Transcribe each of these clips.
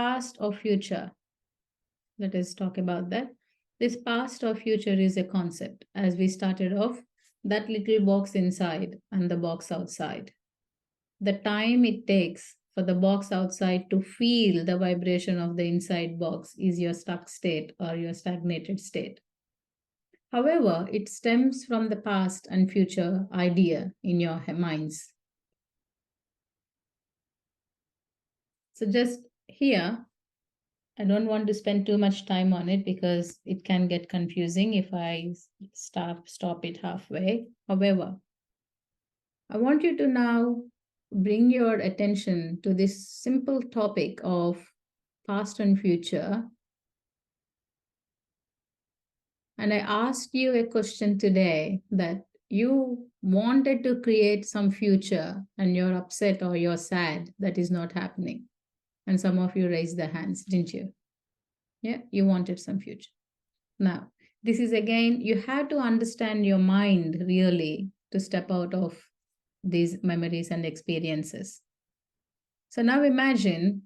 past or future? Let us talk about that. This past or future is a concept. As we started off, that little box inside and the box outside. The time it takes for the box outside to feel the vibration of the inside box is your stuck state or your stagnated state. However, it stems from the past and future idea in your minds. So just here, I don't want to spend too much time on it because it can get confusing if I stop it halfway. However, I want you to now bring your attention to this simple topic of past and future. And I asked you a question today that you wanted to create some future and you're upset or you're sad that is not happening. And some of you raised their hands, didn't you? Yeah, you wanted some future. Now, this is again, you have to understand your mind really to step out of these memories and experiences. So now imagine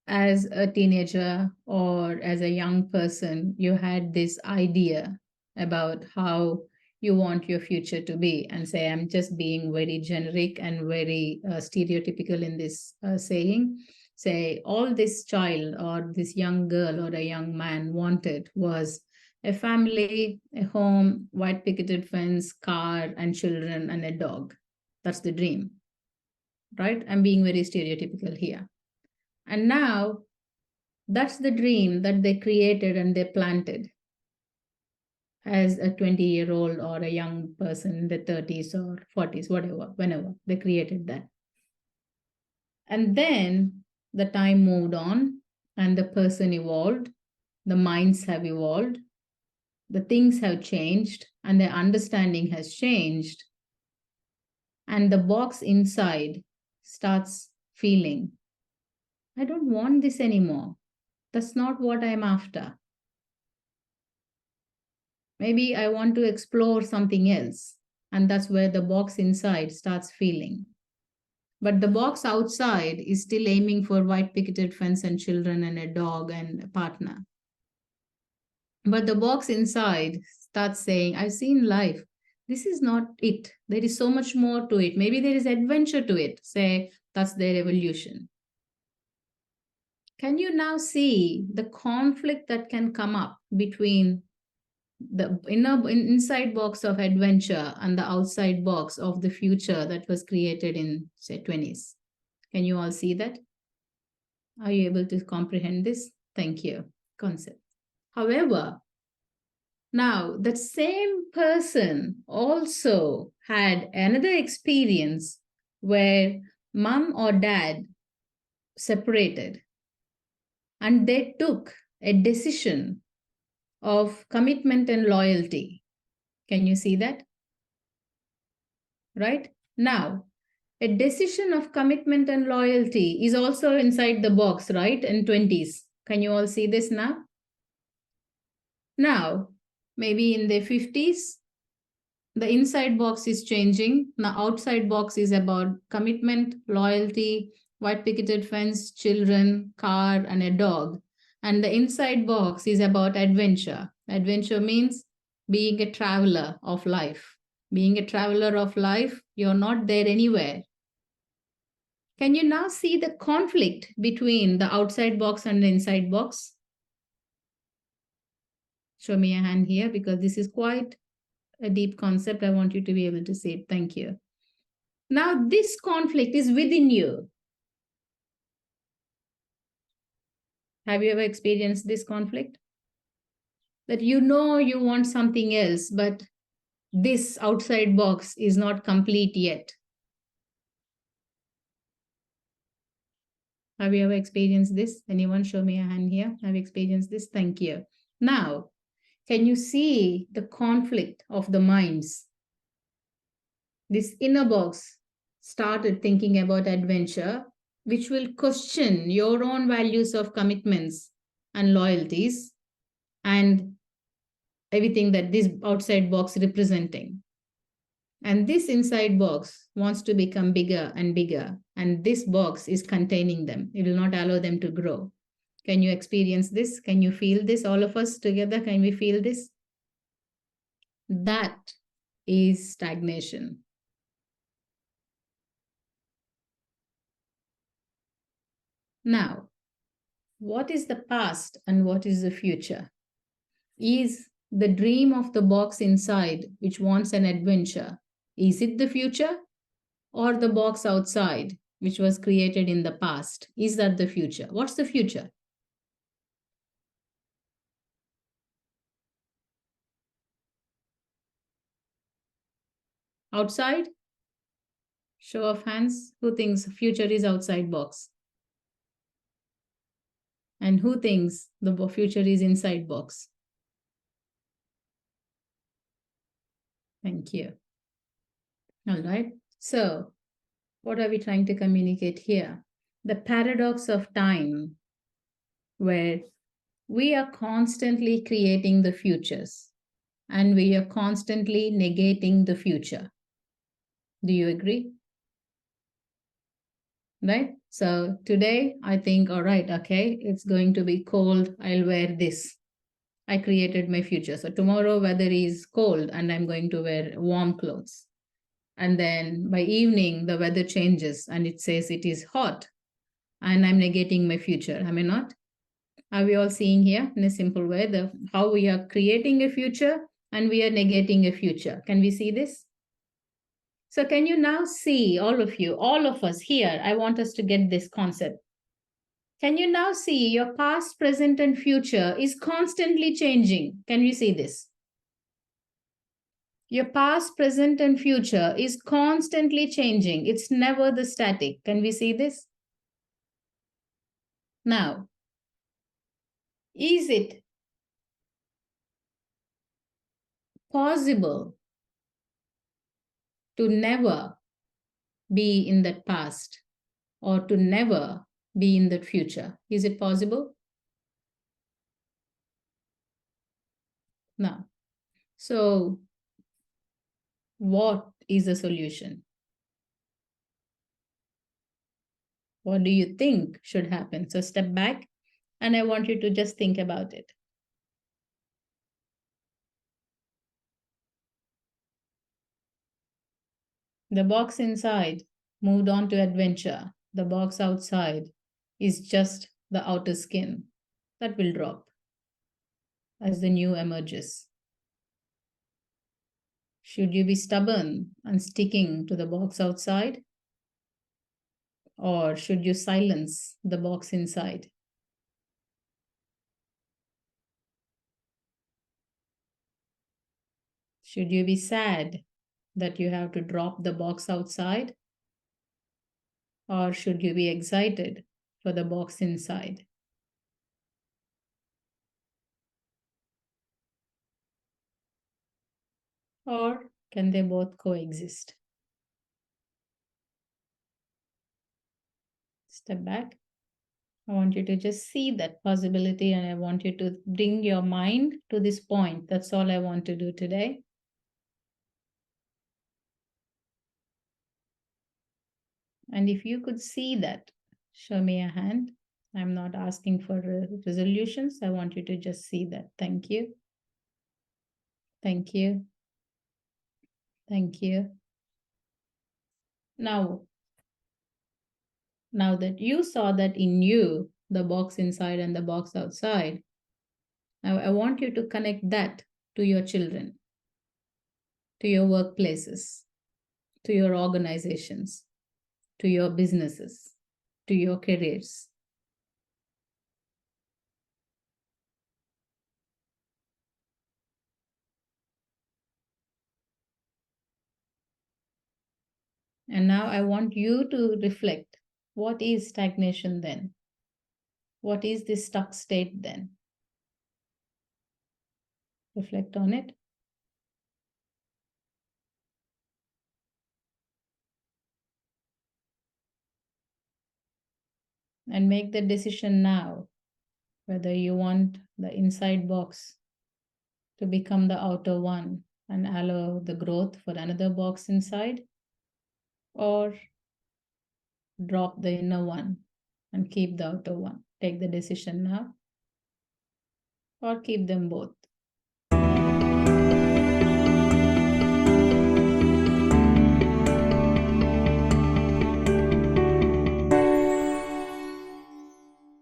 as a teenager or as a young person, you had this idea about how you want your future to be. And say, I'm just being very generic and very stereotypical in this saying. Say, all this child or this young girl or a young man wanted was a family, a home, white picketed fence, car, and children, and a dog. That's the dream, right? I'm being very stereotypical here. And now that's the dream that they created and they planted as a 20-year-old or a young person in the 30s or 40s, whatever, whenever they created that. And then the time moved on and the person evolved, the minds have evolved, the things have changed, and their understanding has changed. And the box inside starts feeling, I don't want this anymore. That's not what I'm after. Maybe I want to explore something else. And that's where the box inside starts feeling. But the box outside is still aiming for white picketed fence and children and a dog and a partner. But the box inside starts saying, I've seen life. This is not it. There is so much more to it. Maybe there is adventure to it. Say, that's their evolution. Can you now see the conflict that can come up between the inside box of adventure and the outside box of the future that was created in, say, 20s? Can you all see that? Are you able to comprehend this? Thank you. Concept. However, now that same person also had another experience where mom or dad separated and they took a decision of commitment and loyalty. Can you see that? Right? Now, a decision of commitment and loyalty is also inside the box, right? In 20s. Can you all see this now? Now, maybe in the 50s, the inside box is changing. The outside box is about commitment, loyalty, white picketed fence, children, car, and a dog. And the inside box is about adventure. Adventure means being a traveler of life. Being a traveler of life, you're not there anywhere. Can you now see the conflict between the outside box and the inside box? Show me a hand here because this is quite a deep concept. I want you to be able to see it. Thank you. Now, this conflict is within you. Have you ever experienced this conflict? That you know you want something else, but this outside box is not complete yet. Have you ever experienced this? Anyone show me a hand here? Have you experienced this? Thank you. Now, can you see the conflict of the minds? This inner box started thinking about adventure, which will question your own values of commitments and loyalties and everything that this outside box representing. And this inside box wants to become bigger and bigger. And this box is containing them. It will not allow them to grow. Can you experience this? Can you feel this? All of us together, can we feel this? That is stagnation. Now, what is the past and what is the future? Is the dream of the box inside, which wants an adventure, is it the future? Or the box outside, which was created in the past, is that the future? What's the future? Outside? Show of hands. Who thinks future is outside box? And who thinks the future is inside box? Thank you. All right. So, what are we trying to communicate here? The paradox of time, where we are constantly creating the futures and we are constantly negating the future. Do you agree? Right? So today I think, all right, okay, it's going to be cold. I'll wear this. I created my future. So tomorrow weather is cold and I'm going to wear warm clothes. And then by evening the weather changes and it says it is hot and I'm negating my future. Am I not? Are we all seeing here in a simple way how we are creating a future and we are negating a future? Can we see this? So can you now see, all of you, all of us here, I want us to get this concept. Can you now see your past, present, and future is constantly changing? Can you see this? Your past, present, and future is constantly changing. It's never the static. Can we see this? Now, is it possible to never be in that past or to never be in that future? Is it possible? No. So, what is the solution? What do you think should happen? So, step back and I want you to just think about it. The box inside moved on to adventure. The box outside is just the outer skin that will drop as the new emerges. Should you be stubborn and sticking to the box outside? Or should you silence the box inside? Should you be sad that you have to drop the box outside? Or should you be excited for the box inside? Or can they both coexist? Step back. I want you to just see that possibility and I want you to bring your mind to this point. That's all I want to do today. And if you could see that, show me a hand. I'm not asking for resolutions. I want you to just see that. Thank you. Thank you. Thank you. Now that you saw that in you, the box inside and the box outside, now I want you to connect that to your children, to your workplaces, to your organizations, to your businesses, to your careers. And now I want you to reflect, what is stagnation then? What is this stuck state then? Reflect on it. And make the decision now whether you want the inside box to become the outer one and allow the growth for another box inside, or drop the inner one and keep the outer one? Take the decision now, or keep them both.